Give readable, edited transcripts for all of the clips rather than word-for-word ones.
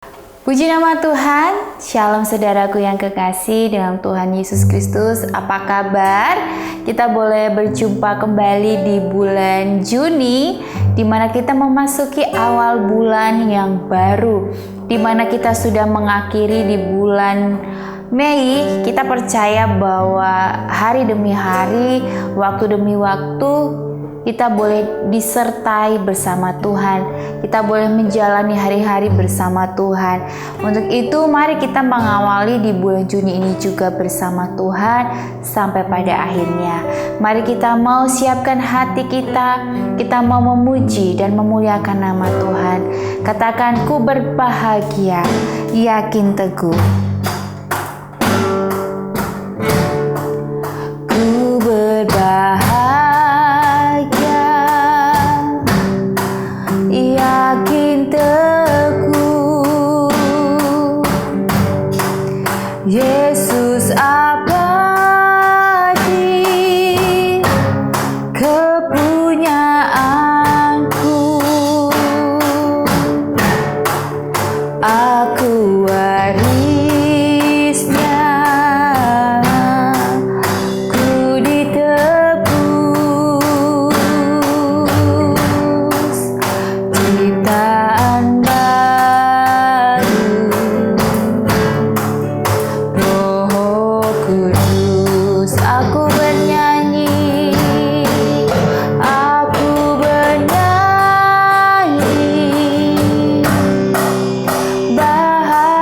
Puji nama Tuhan, Shalom saudaraku yang kekasih dalam Tuhan Yesus Kristus. Apa kabar? Kita boleh berjumpa kembali di bulan Juni, di mana kita memasuki awal bulan yang baru, di mana kita sudah mengakhiri di bulan Mei. Kita percaya bahwa hari demi hari, waktu demi waktu, kita boleh disertai bersama Tuhan. Kita boleh menjalani hari-hari bersama Tuhan. Untuk itu mari kita mengawali di bulan Juni ini juga bersama Tuhan sampai pada akhirnya. Mari kita mau siapkan hati kita. Kita mau memuji dan memuliakan nama Tuhan. Katakan, ku berbahagia, yakin teguh. Ku berbahagia, yakin teguh. Yesus abadi, kepunyaanku. Aku warisnya, ku ditebus, ciptaan baru. Roh Kudus, aku bernyanyi, aku bernyanyi, bahagia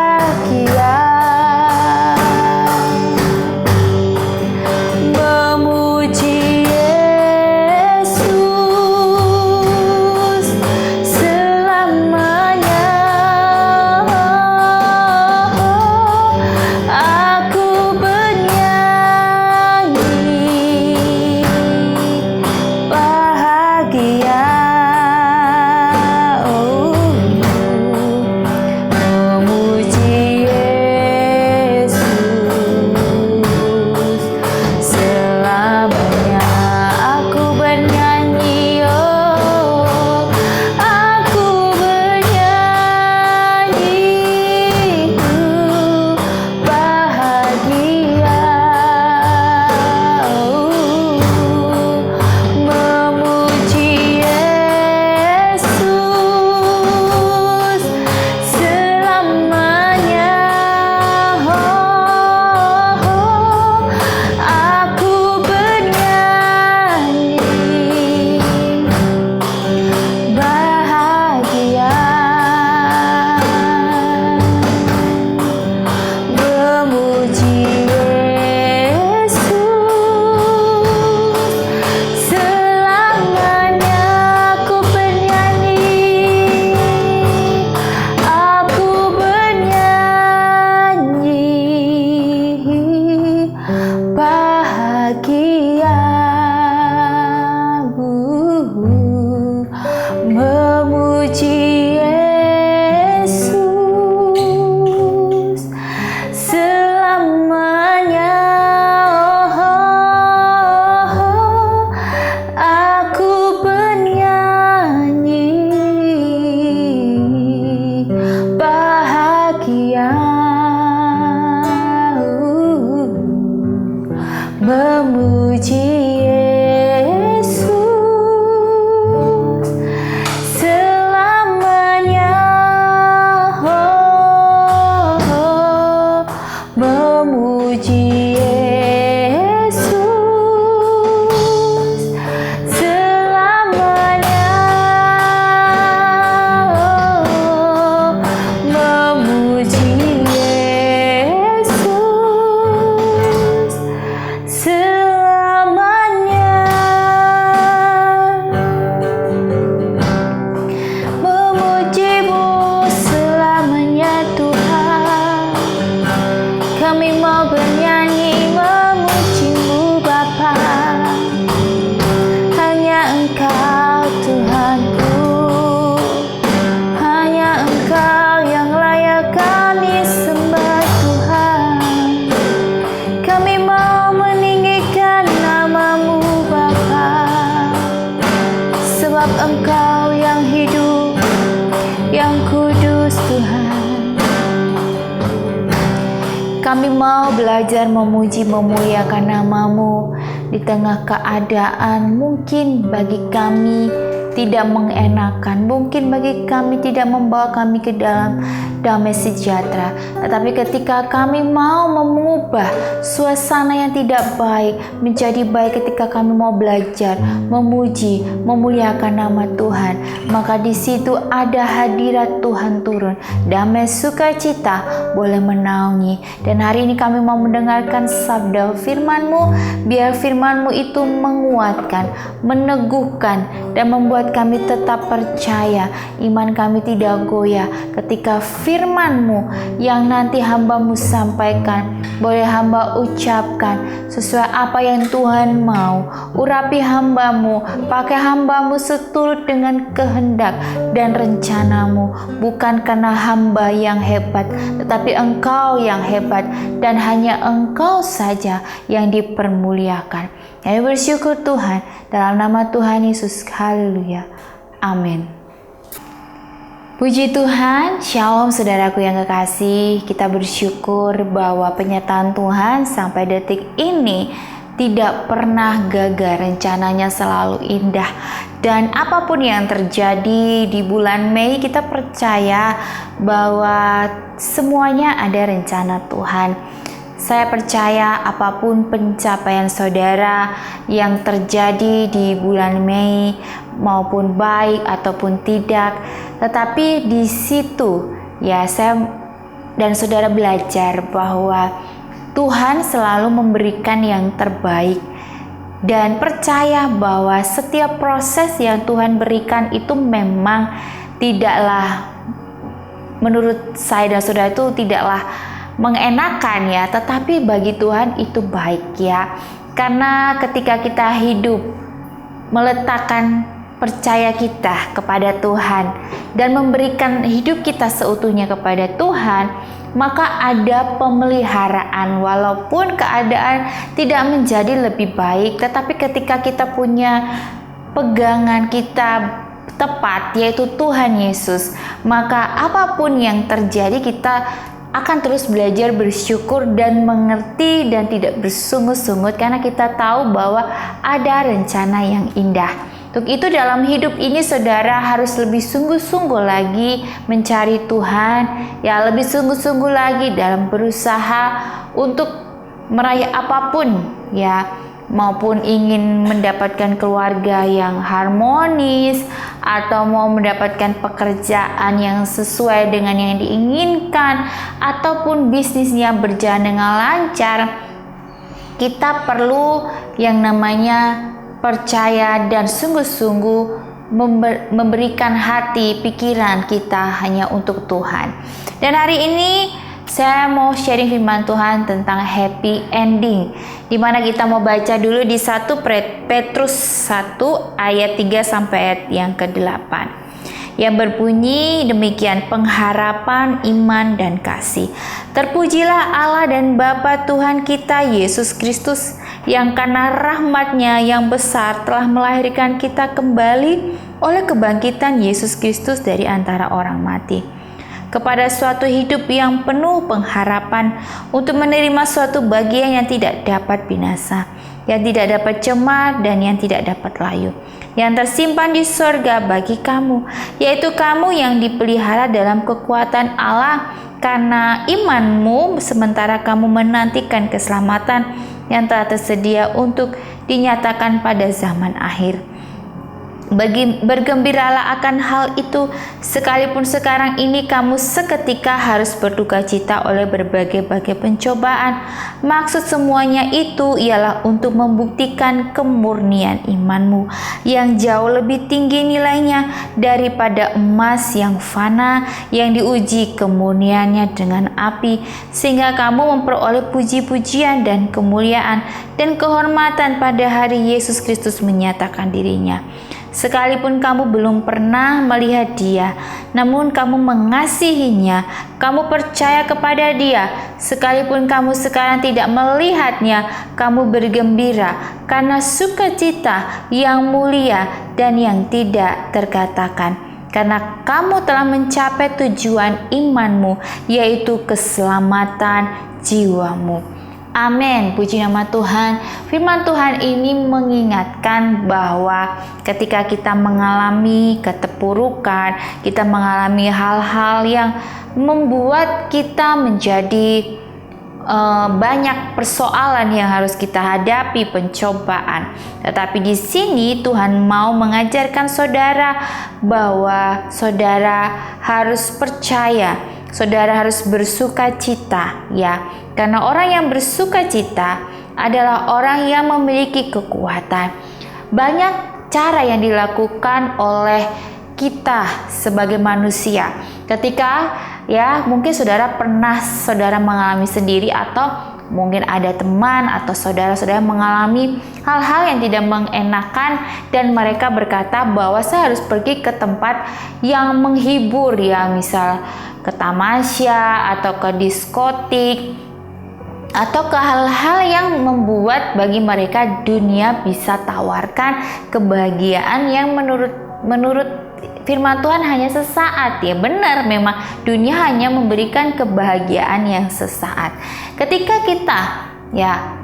Kami mau belajar memuji memuliakan nama-Mu di tengah keadaan mungkin bagi kami tidak mengenakan, mungkin bagi kami tidak membawa kami ke dalam damai sejahtera. Tetapi ketika kami mau mengubah suasana yang tidak baik menjadi baik, ketika kami mau belajar memuji memuliakan nama Tuhan, maka di situ ada hadirat Tuhan turun, damai sukacita boleh menaungi. Dan hari ini kami mau mendengarkan sabda firman-Mu, biar firman-Mu itu menguatkan, meneguhkan, dan membuat kami tetap percaya, iman kami tidak goyah ketika firman-Mu yang nanti hamba-Mu sampaikan, boleh hamba ucapkan sesuai apa yang Tuhan mau. Urapi hamba-Mu, pakai hamba-Mu seturut dengan kehendak dan rencana-Mu, bukan karena hamba yang hebat, tetapi Engkau yang hebat, dan hanya Engkau saja yang dipermuliakan. Kami bersyukur Tuhan, dalam nama Tuhan Yesus. Haleluya. Amin. Puji Tuhan, shalom saudaraku yang kekasih. Kita bersyukur bahwa penyertaan Tuhan sampai detik ini tidak pernah gagal, rencananya selalu indah. Dan apapun yang terjadi di bulan Mei, kita percaya bahwa semuanya ada rencana Tuhan. Saya percaya apapun pencapaian saudara yang terjadi di bulan Mei, maupun baik ataupun tidak, tetapi di situ ya saya dan saudara belajar bahwa Tuhan selalu memberikan yang terbaik, dan percaya bahwa setiap proses yang Tuhan berikan itu memang tidaklah, menurut saya dan saudara itu tidaklah mengenakan ya, tetapi bagi Tuhan itu baik ya. Karena ketika kita hidup meletakkan percaya kita kepada Tuhan dan memberikan hidup kita seutuhnya kepada Tuhan, maka ada pemeliharaan. Walaupun keadaan tidak menjadi lebih baik, tetapi ketika kita punya pegangan kita tepat, yaitu Tuhan Yesus, maka apapun yang terjadi kita akan terus belajar bersyukur dan mengerti dan tidak bersungut-sungut, karena kita tahu bahwa ada rencana yang indah. Untuk itu dalam hidup ini saudara harus lebih sungguh-sungguh lagi mencari Tuhan, ya lebih sungguh-sungguh lagi dalam berusaha untuk meraih apapun ya, maupun ingin mendapatkan keluarga yang harmonis, atau mau mendapatkan pekerjaan yang sesuai dengan yang diinginkan, ataupun bisnisnya berjalan dengan lancar, kita perlu yang namanya percaya dan sungguh-sungguh memberikan hati pikiran kita hanya untuk Tuhan. Dan hari ini saya mau sharing firman Tuhan tentang happy ending, di mana kita mau baca dulu di 1 Petrus 1 ayat 3 sampai ayat yang ke-8, yang berbunyi demikian: pengharapan, iman, dan kasih. Terpujilah Allah dan Bapa Tuhan kita Yesus Kristus, yang karena rahmat-Nya yang besar telah melahirkan kita kembali oleh kebangkitan Yesus Kristus dari antara orang mati, kepada suatu hidup yang penuh pengharapan, untuk menerima suatu bagian yang tidak dapat binasa, yang tidak dapat cemar, dan yang tidak dapat layu, yang tersimpan di sorga bagi kamu, yaitu kamu yang dipelihara dalam kekuatan Allah karena imanmu, sementara kamu menantikan keselamatan yang telah tersedia untuk dinyatakan pada zaman akhir. Bergembiralah akan hal itu, sekalipun sekarang ini kamu seketika harus berduka cita oleh berbagai-bagai pencobaan. Maksud semuanya itu ialah untuk membuktikan kemurnian imanmu yang jauh lebih tinggi nilainya daripada emas yang fana, yang diuji kemurniannya dengan api, sehingga kamu memperoleh puji-pujian dan kemuliaan dan kehormatan pada hari Yesus Kristus menyatakan dirinya. Sekalipun kamu belum pernah melihat Dia, namun kamu mengasihinya, kamu percaya kepada Dia. Sekalipun kamu sekarang tidak melihatnya, kamu bergembira karena sukacita yang mulia dan yang tidak terkatakan, karena kamu telah mencapai tujuan imanmu, yaitu keselamatan jiwamu. Amin, puji nama Tuhan. Firman Tuhan ini mengingatkan bahwa ketika kita mengalami keterpurukan, kita mengalami hal-hal yang membuat kita menjadi banyak persoalan yang harus kita hadapi, pencobaan. Tetapi di sini Tuhan mau mengajarkan saudara bahwa saudara harus percaya, saudara harus bersukacita, ya. Karena orang yang bersukacita adalah orang yang memiliki kekuatan. Banyak cara yang dilakukan oleh kita sebagai manusia. Ketika mungkin saudara mengalami sendiri, atau mungkin ada teman atau saudara-saudara mengalami hal-hal yang tidak mengenakan dan mereka berkata bahwa saya harus pergi ke tempat yang menghibur, misal ke tamasya atau ke diskotik, atau ke hal-hal yang membuat bagi mereka dunia bisa tawarkan kebahagiaan yang menurut firman Tuhan hanya sesaat. Ya benar, memang dunia hanya memberikan kebahagiaan yang sesaat. Ketika kita,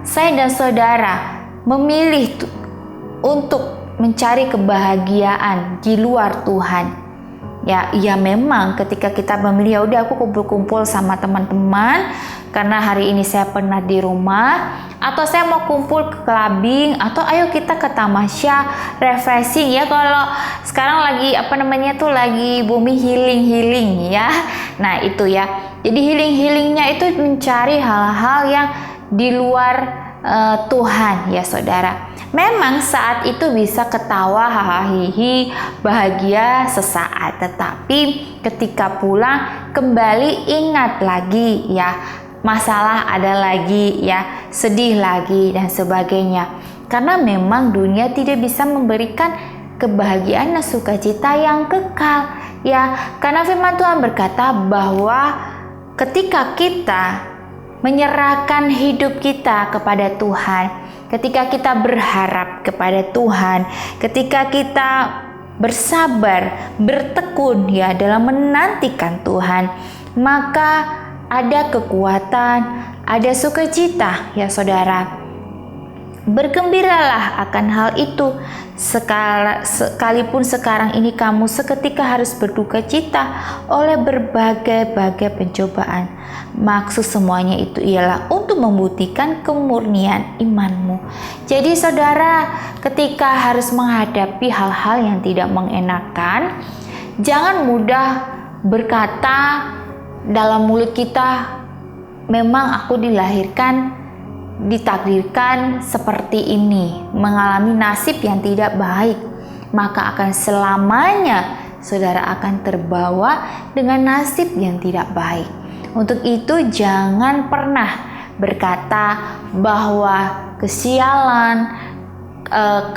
saya dan saudara memilih untuk mencari kebahagiaan di luar Tuhan, memang ketika kita memilih, udah aku kumpul-kumpul sama teman-teman karena hari ini saya penat di rumah, atau saya mau kumpul ke clubbing, atau ayo kita ke tamasya, refreshing, kalau sekarang lagi lagi booming healing ya. Nah itu jadi healingnya itu mencari hal-hal yang di luar Tuhan, saudara. Memang saat itu bisa ketawa, hahaha, bahagia sesaat, tetapi ketika pulang kembali ingat lagi, masalah ada lagi, sedih lagi dan sebagainya. Karena memang dunia tidak bisa memberikan kebahagiaan dan sukacita yang kekal, Karena firman Tuhan berkata bahwa ketika kita menyerahkan hidup kita kepada Tuhan, ketika kita berharap kepada Tuhan, ketika kita bersabar, bertekun dalam menantikan Tuhan, maka ada kekuatan, ada sukacita, saudara. Bergembiralah akan hal itu, sekalipun sekarang ini kamu seketika harus berduka cita oleh berbagai-bagai pencobaan. Maksud semuanya itu ialah untuk membuktikan kemurnian imanmu. Jadi saudara, ketika harus menghadapi hal-hal yang tidak mengenakan, jangan mudah berkata dalam mulut kita, memang aku ditakdirkan seperti ini, mengalami nasib yang tidak baik, maka akan selamanya saudara akan terbawa dengan nasib yang tidak baik. Untuk itu jangan pernah berkata bahwa kesialan,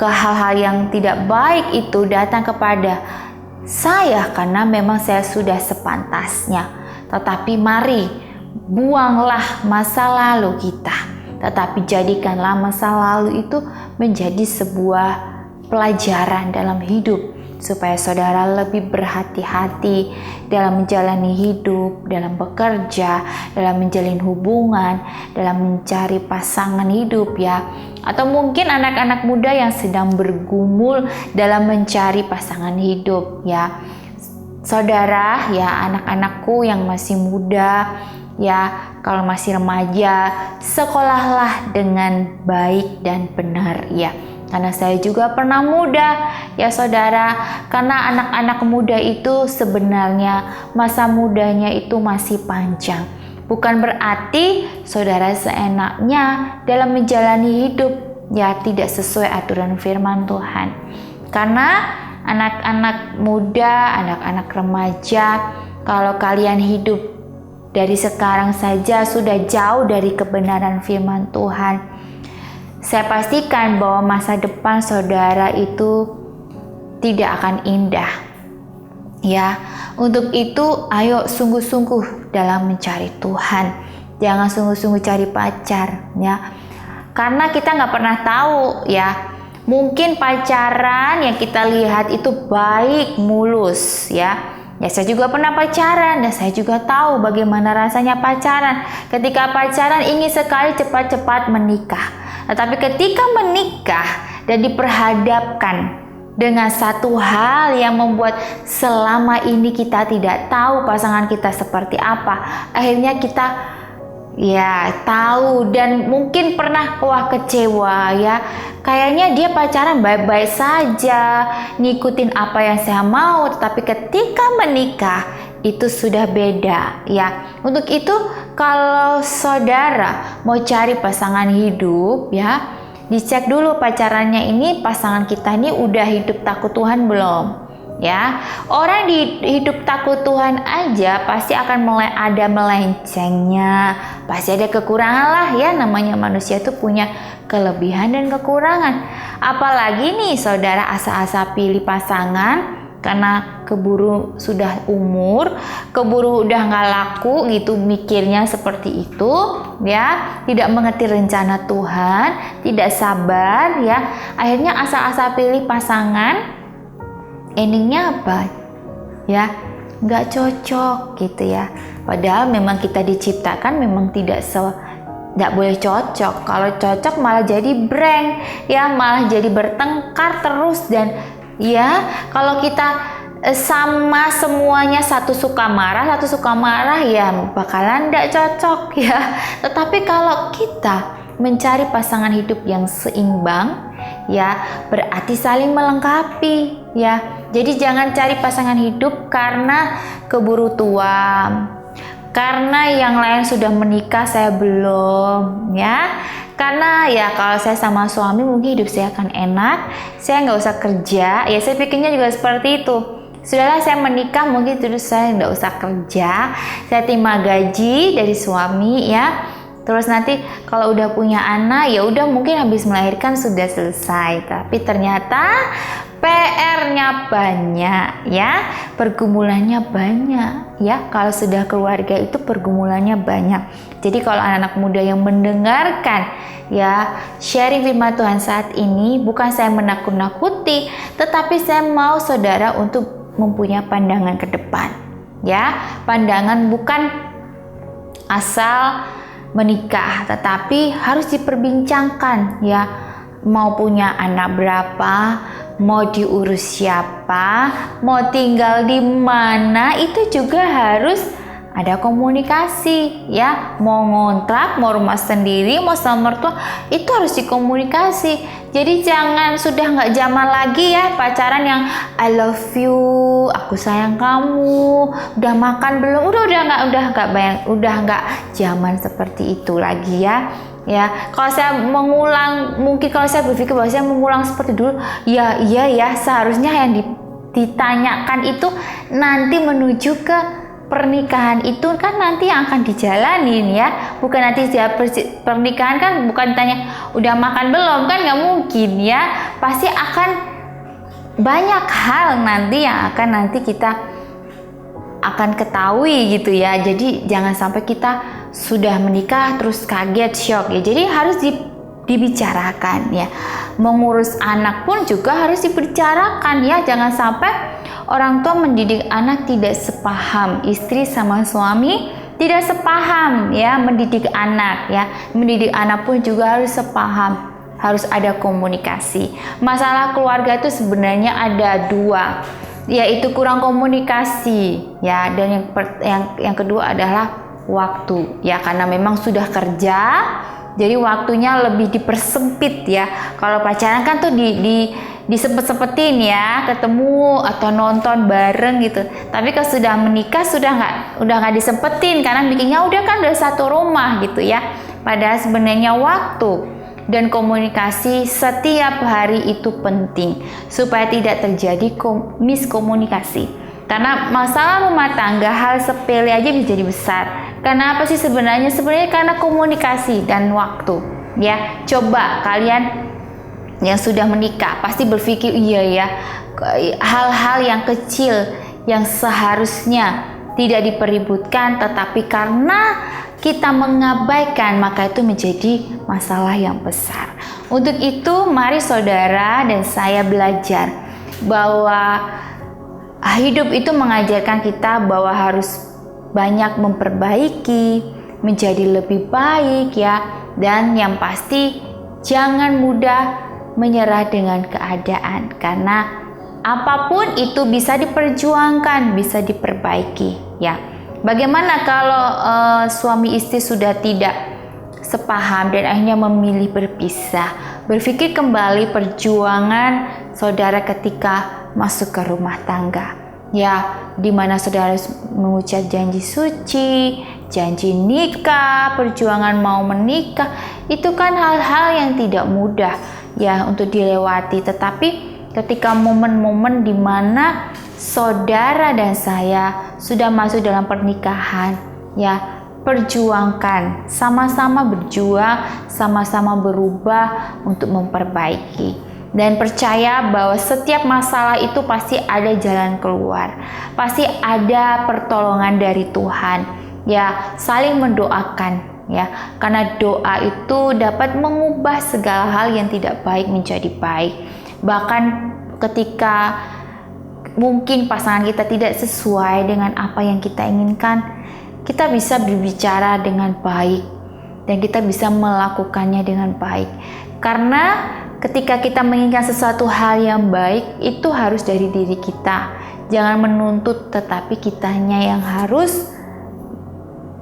ke hal-hal yang tidak baik itu datang kepada saya karena memang saya sudah sepantasnya. Tetapi mari buanglah masa lalu kita, tetapi jadikanlah masa lalu itu menjadi sebuah pelajaran dalam hidup, supaya saudara lebih berhati-hati dalam menjalani hidup, dalam bekerja, dalam menjalin hubungan, dalam mencari pasangan hidup atau mungkin anak-anak muda yang sedang bergumul dalam mencari pasangan hidup saudara, anak-anakku yang masih muda, kalau masih remaja, sekolahlah dengan baik dan benar karena saya juga pernah muda saudara. Karena anak-anak muda itu sebenarnya masa mudanya itu masih panjang. Bukan berarti saudara seenaknya dalam menjalani hidup tidak sesuai aturan firman Tuhan. Karena anak-anak muda, anak-anak remaja, kalau kalian hidup dari sekarang saja sudah jauh dari kebenaran firman Tuhan, saya pastikan bahwa masa depan saudara itu tidak akan indah Untuk itu ayo sungguh-sungguh dalam mencari Tuhan. Jangan sungguh-sungguh cari pacar Karena kita nggak pernah tahu Mungkin pacaran yang kita lihat itu baik, mulus ya. Ya, saya juga pernah pacaran dan saya juga tahu bagaimana rasanya pacaran. Ketika pacaran ingin sekali cepat-cepat menikah. Tetapi ketika menikah dan diperhadapkan dengan satu hal yang membuat selama ini kita tidak tahu pasangan kita seperti apa, akhirnya kita ya tahu dan mungkin pernah kecewa ya. Kayaknya dia pacaran baik-baik saja, ngikutin apa yang saya mau, tetapi ketika menikah itu sudah beda ya. Untuk itu kalau saudara mau cari pasangan hidup ya, dicek dulu pacarannya ini, pasangan kita ini udah hidup takut Tuhan belum? Ya, orang di hidup takut Tuhan aja pasti akan ada melencengnya, pasti ada kekurangan lah ya, namanya manusia itu punya kelebihan dan kekurangan. Apalagi nih saudara asa-asa pilih pasangan karena keburu sudah umur, keburu udah nggak laku gitu, mikirnya seperti itu ya, tidak mengerti rencana Tuhan, tidak sabar ya, akhirnya asa-asa pilih pasangan, endingnya apa? Ya, nggak cocok gitu ya. Padahal memang kita diciptakan memang tidak boleh cocok. Kalau cocok malah jadi breng, ya malah jadi bertengkar terus. Dan ya kalau kita sama semuanya satu suka marah ya bakalan nggak cocok ya. Tetapi kalau kita mencari pasangan hidup yang seimbang ya, berarti saling melengkapi ya. Jadi jangan cari pasangan hidup karena keburu tua, karena yang lain sudah menikah saya belum ya. Karena ya kalau saya sama suami mungkin hidup saya akan enak, saya nggak usah kerja ya, saya pikirnya juga seperti itu. Sudahlah saya menikah mungkin terus saya nggak usah kerja, saya terima gaji dari suami ya. Terus nanti kalau udah punya anak ya udah mungkin habis melahirkan sudah selesai. Tapi ternyata PR-nya banyak ya, pergumulannya banyak ya. Kalau sudah keluarga itu pergumulannya banyak. Jadi kalau anak-anak muda yang mendengarkan ya sharing firman Tuhan saat ini, bukan saya menakut-nakuti, tetapi saya mau saudara untuk mempunyai pandangan ke depan ya. Pandangan bukan asal menikah, tetapi harus diperbincangkan ya, mau punya anak berapa, mau diurus siapa, mau tinggal di mana, itu juga harus ada komunikasi ya. Mau ngontrak, mau rumah sendiri, mau sama mertua, itu harus dikomunikasi. Jadi jangan sudah nggak zaman lagi ya pacaran yang I love you, aku sayang kamu, udah makan belum, udah nggak zaman seperti itu lagi ya. Ya, kalau saya mungkin kalau saya berpikir bahwa saya mengulang seperti dulu, ya iya ya, seharusnya yang ditanyakan itu nanti menuju ke pernikahan itu kan nanti yang akan dijalanin ya, bukan nanti dia pernikahan kan bukan tanya udah makan belum, kan nggak mungkin ya, pasti akan banyak hal nanti yang akan kita akan ketahui gitu ya. Jadi jangan sampai kita sudah menikah terus kaget shock ya, jadi harus dibicarakan ya. Mengurus anak pun juga harus dibicarakan ya, jangan sampai orang tua mendidik anak tidak sepaham, istri sama suami tidak sepaham ya mendidik anak ya. Mendidik anak pun juga harus sepaham, harus ada komunikasi. Masalah keluarga itu sebenarnya ada dua, yaitu kurang komunikasi ya, dan yang kedua adalah waktu ya, karena memang sudah kerja jadi waktunya lebih dipersempit ya. Kalau pacaran kan tuh disempet-sempetin ya, ketemu atau nonton bareng gitu. Tapi kalau sudah menikah udah nggak disempetin karena bikinnya udah kan dari satu rumah gitu ya. Padahal sebenarnya waktu dan komunikasi setiap hari itu penting supaya tidak terjadi miskomunikasi. Karena masalah rumah tangga hal sepele aja bisa jadi besar. Karena apa sih sebenarnya? Sebenarnya karena komunikasi dan waktu. Ya, coba kalian yang sudah menikah pasti berpikir iya ya, hal-hal yang kecil yang seharusnya tidak dipeributkan, tetapi karena kita mengabaikan maka itu menjadi masalah yang besar. Untuk itu, mari saudara dan saya belajar bahwa hidup itu mengajarkan kita bahwa harus banyak memperbaiki, menjadi lebih baik ya. Dan yang pasti jangan mudah menyerah dengan keadaan, karena apapun itu bisa diperjuangkan, bisa diperbaiki ya. Bagaimana kalau suami istri sudah tidak sepaham dan akhirnya memilih berpisah? Berpikir kembali perjuangan saudara ketika masuk ke rumah tangga ya, dimana saudara mengucap janji suci, janji nikah, perjuangan mau menikah. Itu kan hal-hal yang tidak mudah ya untuk dilewati. Tetapi ketika momen-momen dimana saudara dan saya sudah masuk dalam pernikahan ya, perjuangkan, sama-sama berjuang, sama-sama berubah untuk memperbaiki. Dan percaya bahwa setiap masalah itu pasti ada jalan keluar, pasti ada pertolongan dari Tuhan ya. Saling mendoakan ya, karena doa itu dapat mengubah segala hal yang tidak baik menjadi baik. Bahkan ketika mungkin pasangan kita tidak sesuai dengan apa yang kita inginkan, kita bisa berbicara dengan baik dan kita bisa melakukannya dengan baik. Karena ketika kita menginginkan sesuatu hal yang baik, itu harus dari diri kita. Jangan menuntut, tetapi kitanya yang harus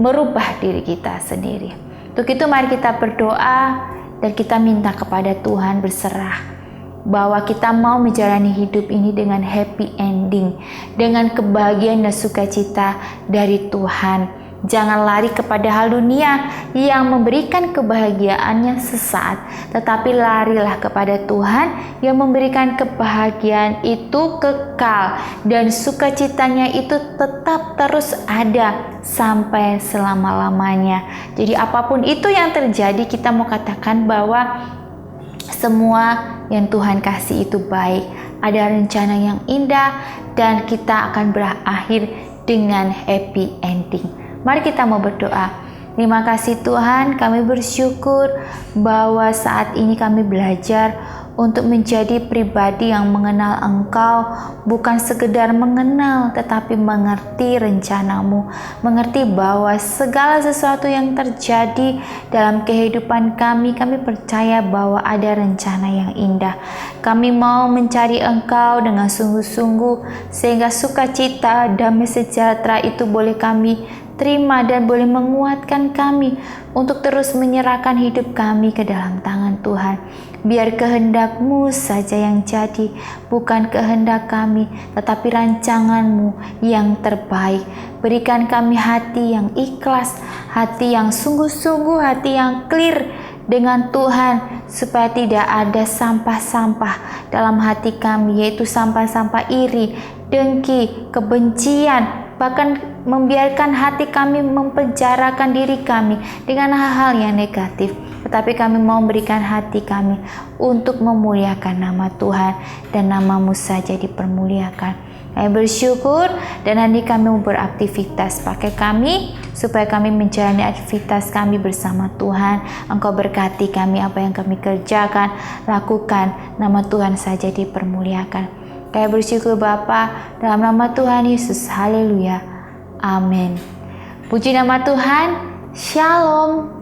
merubah diri kita sendiri. Untuk itu mari kita berdoa dan kita minta kepada Tuhan, berserah bahwa kita mau menjalani hidup ini dengan happy ending, dengan kebahagiaan dan sukacita dari Tuhan. Jangan lari kepada hal dunia yang memberikan kebahagiaannya sesaat, tetapi larilah kepada Tuhan yang memberikan kebahagiaan itu kekal dan sukacitanya itu tetap terus ada sampai selama-lamanya. Jadi apapun itu yang terjadi, kita mau katakan bahwa semua yang Tuhan kasih itu baik, ada rencana yang indah, dan kita akan berakhir dengan happy ending. Mari kita mau berdoa. Terima kasih Tuhan, kami bersyukur bahwa saat ini kami belajar untuk menjadi pribadi yang mengenal Engkau, bukan sekedar mengenal tetapi mengerti rencanamu, mengerti bahwa segala sesuatu yang terjadi dalam kehidupan kami percaya bahwa ada rencana yang indah. Kami mau mencari Engkau dengan sungguh-sungguh sehingga sukacita, damai sejahtera itu boleh kami terima dan boleh menguatkan kami untuk terus menyerahkan hidup kami ke dalam tangan Tuhan. Biar kehendak-Mu saja yang jadi, bukan kehendak kami, tetapi rancangan-Mu yang terbaik. Berikan kami hati yang ikhlas, hati yang sungguh-sungguh, hati yang clear dengan Tuhan, supaya tidak ada sampah-sampah dalam hati kami, yaitu sampah-sampah iri, dengki, kebencian, bahkan membiarkan hati kami mempenjarakan diri kami dengan hal-hal yang negatif. Tetapi kami mau memberikan hati kami untuk memuliakan nama Tuhan dan nama-Mu saja dipermuliakan. Kami bersyukur dan nanti kami mau beraktivitas. Pakai kami supaya kami menjalani aktivitas kami bersama Tuhan. Engkau berkati kami apa yang kami kerjakan, lakukan. Nama Tuhan saja dipermuliakan. Kami bersyukur Bapa, dalam nama Tuhan Yesus. Haleluya. Amin. Puji nama Tuhan. Shalom.